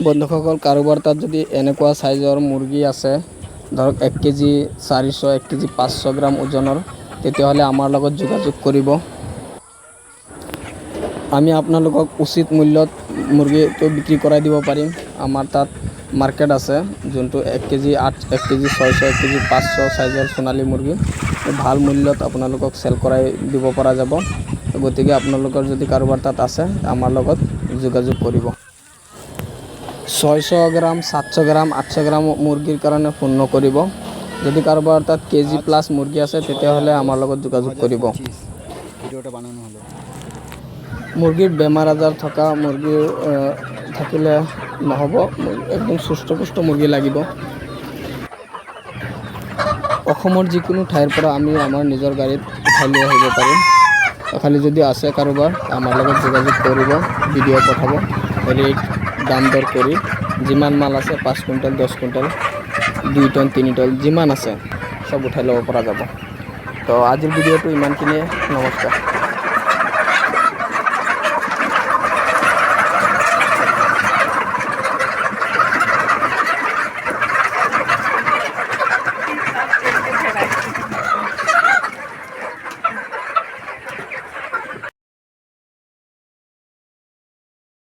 বন্ধুসকল, কাৰোবাৰ তাত যদি এনেকুৱা সাইজৰ মুৰ্গী আছে, ধৰক 1 কেজি 400, 1 কেজি 500 গ্ৰাম ওজনৰ, তেতিয়াহ'লে আমাৰ লগত যোগাযোগ কৰিব। আমি আপোনালোকক উচিত মূল্যত মুৰ্গীটো বিক্ৰী কৰাই দিব পাৰিম। আমাৰ তাত মাৰ্কেট আছে, যোনটো 1 কেজি 8, 1 কেজি 600, 1 কেজি 500 সাইজৰ সোণালী মুৰ্গী ভাল মূল্যত আপোনালোকক চেল কৰাই দিব পৰা যাব। গতিকে আপোনালোকৰ যদি কাৰোবাৰ তাত আছে, আমাৰ লগত যোগাযোগ কৰিব। 600 গ্ৰাম, 700 গ্ৰাম, 800 গ্ৰাম মুৰগিৰ কাৰণে ফোন নকৰিব। যদি কাৰোবাৰ তাত কেজি প্লাস মুৰগি আছে, তেতিয়াহ'লে আমাৰ লগত যোগাযোগ কৰিব। ভিডিওটা বানানো হলো। মুৰগিৰ বেমাৰ আজাৰ থকা মুৰগি থাকিলে নহ'ব, একদম সুস্থ পুষ্ট মুৰগি লাগিব। অসমৰ যিকোনো ঠাইৰ পৰা আমি আমাৰ নিজৰ গাড়ীত উঠাই লৈ আহিব পাৰিম। খালি যদি আছে কাৰোবাৰ, আমাৰ লগত যোগাযোগ কৰিব, ভিডিঅ' পঠাব, ৰেট দাম দৰ কৰি যিমান মাল আছে 5 কুইণ্টেল, 10 কুইণ্টেল, 2 টন, 3 টন যিমান আছে চব উঠাই ল'ব পৰা যাব। তো আজিৰ ভিডিঅ'টো ইমানখিনিয়ে। নমস্কাৰ।